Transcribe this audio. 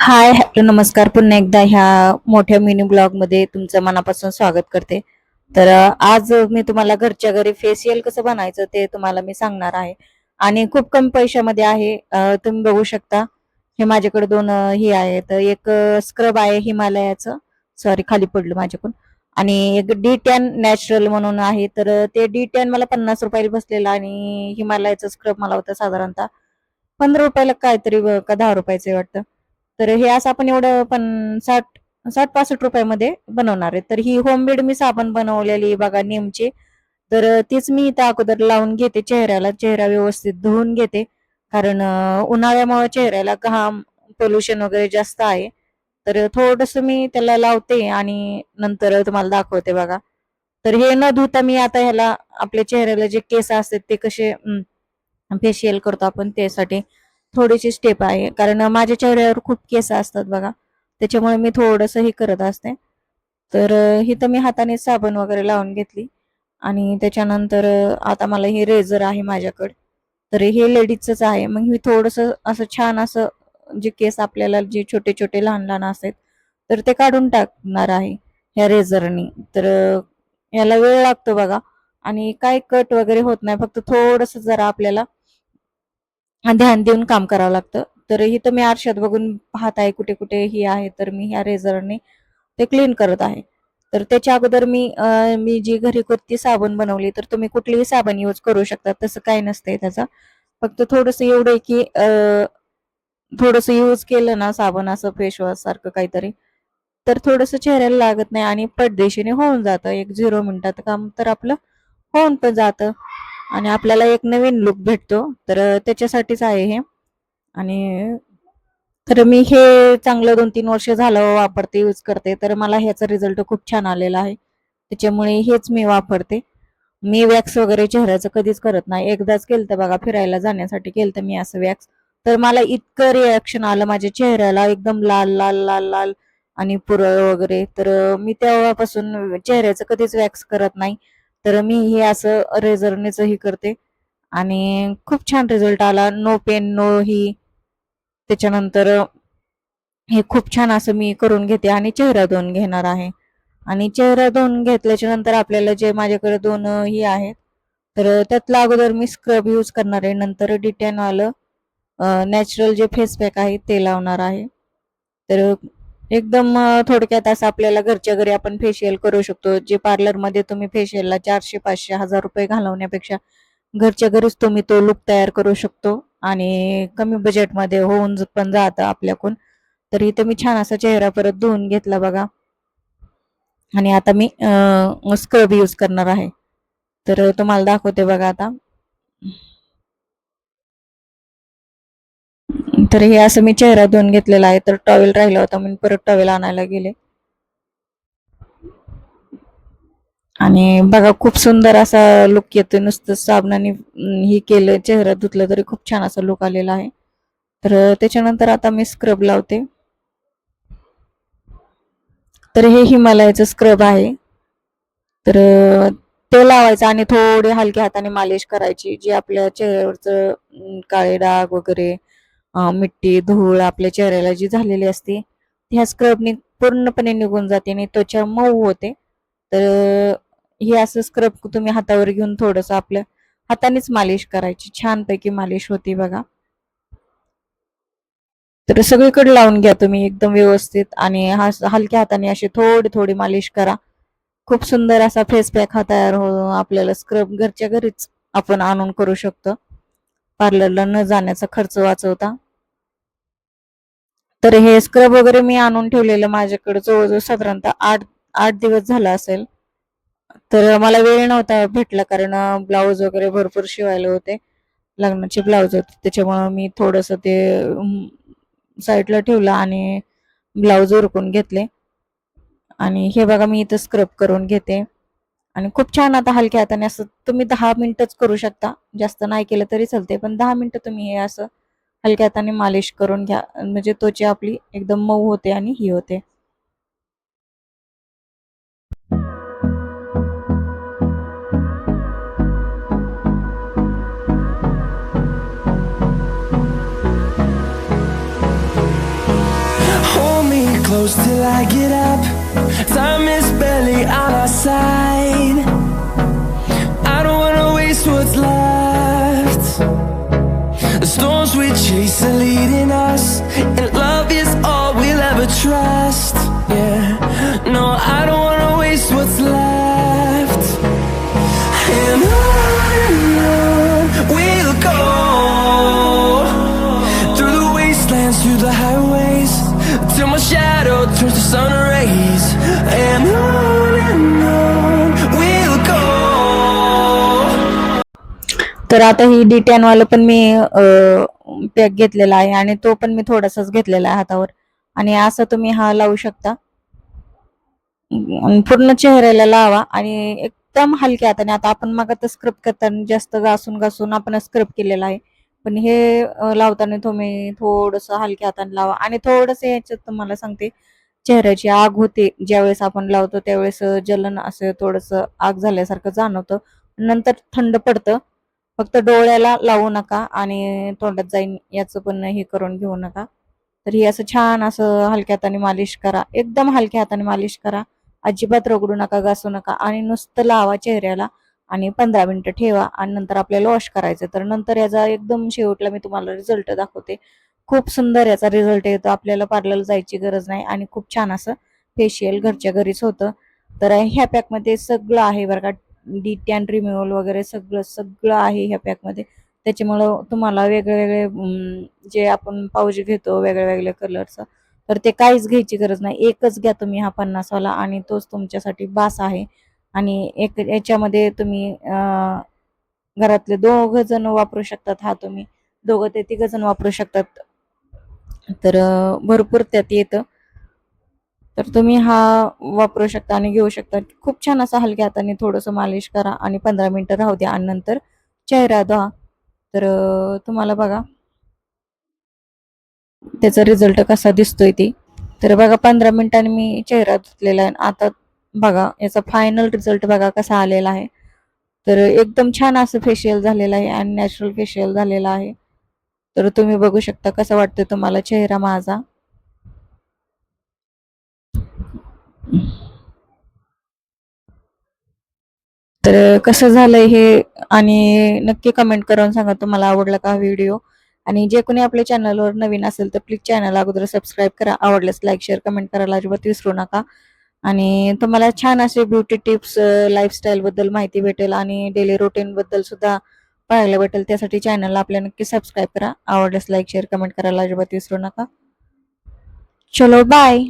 हाय, hello, नमस्कार. पुन्हा एकदा ह्या मोठ्या मिनी ब्लॉग मध्ये तुमचं मनापासून स्वागत करते. तर आज मी तुम्हाला घरच्या घरी फेशियल कसं बनायचं ते तुम्हाला मी सांगणार आहे. आणि खूप कमी पैशामध्ये आहे. तुम्ही बघू शकता. हे माझ्याकडे दोन हे आहेत. एक स्क्रब आहे हिमालयाचं. सॉरी, खाली पडलं माझ्याकडून. आणि एक D10 नॅचरल म्हणून आहे. तर ते D10 मला 50 रुपयाला बसलेलं आणि हिमालयाचं स्क्रब मला होतं साधारणतः 15 रुपयाला काहीतरी का 10 रुपयाचं वाटतं. तर हे असं आपण एवढं पण 60-65 रुपयामध्ये बनवणार आहे. तर ही होममेड मी साबण बनवलेली बघा नेमची. तर तीच मी इथं अगोदर लावून घेते चेहऱ्याला. चेहरा व्यवस्थित धुवून घेते. कारण उन्हाळ्यामुळे चेहऱ्याला घाम, पोल्युशन वगैरे जास्त आहे. तर थोडस मी त्याला लावते आणि नंतर तुम्हाला दाखवते बघा. तर हे न धुता मी आता ह्याला आपल्या चेहऱ्याला जे केस असतात ते कसे फेशियल करतो आपण त्यासाठी थोडीशी स्टेप आहे. कारण माझ्या चेहऱ्यावर खूप केस असतात बघा. त्याच्यामुळे मी थोडंसं हे करत असते. तर ही तर मी हाताने साबण वगैरे लावून घेतली आणि त्याच्यानंतर आता मला हे रेझर आहे माझ्याकडे. तर हे लेडीजच आहे. मग मी थोडंसं असं छान असं जे केस आपल्याला जे छोटे छोटे लहान लहान असतात तर ते काढून टाकणार आहे ह्या रेझरनी. तर याला वेळ लागतो बघा. आणि काय कट वगैरे होत नाही, फक्त थोडस जरा आपल्याला ध्यान देऊन काम करावं लागतं. तर इथं मी आरशात बघून पाहत आहे कुठे कुठे ही आहे. तर मी ह्या रेझरने ते क्लीन करत आहे. तर त्याच्या अगोदर मी जी घरी कोणती साबण बनवली, तर तुम्ही कुठलीही साबण यूज करू शकता, तसं काही नसतंय त्याचं. फक्त थोडंसं एवढं आहे की थोडंसं यूज केलं ना साबण असं फेसवॉश सारखं काहीतरी, तर थोडंसं चेहऱ्याला लागत नाही आणि पटदेशीने होऊन जातं. 1-0 मिनिटात काम तर आपलं होऊन पण जातं आणि आपल्याला एक नवीन लुक भेटतो. तर त्याच्यासाठीच आहे हे. आणि तर मी हे चांगलं 2-3 वर्ष झालं वापरते, यूज करते. तर मला ह्याचा रिझल्ट खूप छान आलेला आहे. त्याच्यामुळे हेच मी वापरते. मी वॅक्स वगैरे चेहऱ्याचं कधीच करत नाही. एकदाच केलतं बघा, फिरायला जाण्यासाठी केलतं मी असं वॅक्स. तर मला इतकं रिॲक्शन आलं माझ्या चेहऱ्याला, एकदम लाल लाल लाल लाल आणि पुरळ वगैरे. तर मी तेव्हापासून चेहऱ्याचं कधीच वॅक्स करत नाही. तर मी हे असं रेझरनेच हे करते आणि खूप छान रिझल्ट आला. नो पेन नो ही. त्याच्यानंतर हे खूप छान असं मी करून घेते आणि चेहरा धुवून घेणार आहे. आणि चेहरा धुवून घेतल्याच्या नंतर आपल्याला जे माझ्याकडे दोन ही आहेत, तर त्यातलं अगोदर मी स्क्रब यूज करणार आहे. नंतर D10 आलं नॅचरल जे फेस पॅक आहे ते लावणार आहे. तर एकदम थोडक्यात असं आपल्याला घरच्या घरी आपण फेशियल करू शकतो. जे पार्लरमध्ये तुम्ही फेशियलला 400-500-1000 रुपये घालवण्यापेक्षा घरच्या घरीच तुम्ही तो लुक तयार करू शकतो आणि कमी बजेटमध्ये होऊन पण जातं आपल्याकडून. तर इथे मी छान असा चेहरा परत धुवून घेतला बघा. आणि आता मी स्क्रब यूज करणार आहे. तर तुम्हाला दाखवते बघा आता. तर हे असं मी चेहरा धुवून घेतलेला आहे. तर टॉवेल राहिला होता म्हणून परत टॉवेल आणायला गेले. आणि बघा खूप सुंदर असा लुक येतोय. नुसतं साबणाने हे केलं, चेहरा धुतलं तरी खूप छान असा लुक आलेला आहे. तर त्याच्यानंतर आता मी स्क्रब लावते. तर हे हिमालयाचं स्क्रब आहे. तर ते लावायचं आणि थोडे हलक्या हाताने मालिश करायची. जी आपल्या चेहऱ्यावरचं काळे डाग वगैरे, मिट्टी, धूळ आपल्या चेहऱ्याला जी झालेली असते, ह्या स्क्रबने पूर्णपणे निघून जाते आणि त्वचा मऊ होते. तर हे असं स्क्रब तुम्ही हातावर घेऊन थोडंसं आपल्या हातानेच मालिश करायची. छानपैकी मालिश होती बघा. तर सगळीकडे लावून घ्या तुम्ही एकदम व्यवस्थित आणि हलक्या हाताने अशी थोडी थोडी मालिश करा. खूप सुंदर असा फेस पॅक हा तयार हो. आपल्याला स्क्रब घरच्या घरीच आपण आणून करू शकतो. पार्लरला न जाण्याचा खर्च वाचवता. तर हे स्क्रब वगैरे मी आणून ठेवलेलं माझ्याकडे जवळजवळ साधारणतः 8 दिवस झाला असेल. तर मला वेळ नव्हता भेटला कारण ब्लाऊज वगैरे भरपूर शिवायला होते. लग्नाचे ब्लाऊज होते त्याच्यामुळे मी थोडस ते साईडला ठेवलं आणि ब्लाऊज उरकून घेतले. आणि हे बघा मी इथं स्क्रब करून घेते. आणि खूप छान आता हलक्या हाताने असं तुम्ही 10 मिनिटच करू शकता. जास्त नाही केलं तरी चालते, पण 10 मिनिटं तुम्ही हे असं हलक्या हाताने मालिश करून घ्या. म्हणजे त्वचा आपली एकदम मऊ होते आणि ही होते. close till I get up. Time is barely on our side. I don't wanna waste what's left. The storms we chase are leading us, and love is all we'll ever trust. Yeah, no, I don't wanna waste what's left. And on we'll go, through the wastelands, through the highways, till my shadow turns to sun rays. And on we'll go. तर आता ही D10 वाला पण मी pack घेतलेला आहे आणि तो पण मी थोडासाच घेतलेला आहे हातावर. आणि असं तुम्ही हा लावू शकता आणि पूर्ण चेहऱ्याला लावा आणि एकदम हलक्या हाताने. आता आपण मग आता स्क्रब करताना जास्त घासून घासून आपण स्क्रब केलेला आहे, पण हे लावताना तुम्ही थोडस हलक्या हाताने लावा. आणि थोडस याच्यात तुम्हाला सांगते, चेहऱ्याची आग होते ज्यावेळेस आपण लावतो त्यावेळेस जलन असं थोडस आग झाल्यासारखं जाणवतं, नंतर थंड पडतं. फक्त डोळ्याला लावू नका आणि तोंडात जाईन याचं पण हे करून घेऊ नका. तर ही असं छान असं हलक्या हाताने मालिश करा, एकदम हलक्या हाताने मालिश करा. अजिबात रगडू नका, घासू नका आणि नुसतं लावा चेहऱ्याला आणि 15 मिनिटं ठेवा आणि नंतर आपल्याला वॉश करायचं. तर नंतर याचा एकदम शेवटला मी तुम्हाला रिझल्ट दाखवते. खूप सुंदर याचा रिझल्ट येतो, आपल्याला पार्लरला जायची गरज नाही आणि खूप छान असं फेशियल घरच्या घरीच होतं. तर ह्या पॅकमध्ये सगळं आहे बरं का, D10 रिम्युअल वगैरे सगळं सगळं आहे ह्या पॅकमध्ये. त्याच्यामुळं तुम्हाला वेगळे जे आपण पाऊच घेतो वेगळ्या वेगळ्या कलरचं, तर ते काहीच घ्यायची गरज नाही. एकच घ्या तुम्ही हा 50 वाला आणि तोच तुमच्यासाठी बास आहे. आणि एक याच्यामध्ये तुम्ही घरातले 2 जण वापरू शकतात. हा तुम्ही 2 ते 3 जण वापरू शकतात. तर भरपूर त्यात येतं. तर तुम्ही हा वापरू शकता आणि घेऊ शकता. खूप छान असा हलक्या हाताने थोडंसं मालिश करा आणि 15 मिनिटं राहू द्या आणि नंतर चेहरा धुवा. तर तुम्हाला बघा त्याचा रिझल्ट कसा दिसतोय ते. तर बघा 15 मिनिटांनी मी चेहरा धुतलेला आहे. आता बघा याचा फायनल रिझल्ट बघा कसा आलेला आहे. तर एकदम छान असं फेशियल झालेलं आहे आणि नॅचरल फेशियल झालेला आहे. तर तुम्ही बघू शकता कसा वाटतोय तुम्हाला चेहरा माझा. तर कसं झालंय हे आणि नक्की कमेंट करून सांगा तुम्हाला आवडला का व्हिडिओ. आणि जे कोणी आपल्या चॅनलवर नवीन असेल तर प्लीज चॅनल अगोदर सबस्क्राईब करा. आवडल्यास लाईक शेअर कमेंट करायला अजिबात विसरू नका. आणि तुम्हाला छान असे ब्युटी टिप्स लाईफस्टाईल बद्दल माहिती भेटेल आणि डेली रुटीन बद्दल सुद्धा पाहायला भेटेल. त्यासाठी चॅनलला आपल्या नक्की सबस्क्राईब करा. आवडल्यास लाईक शेअर कमेंट करायला अजिबात विसरू नका. चलो बाय.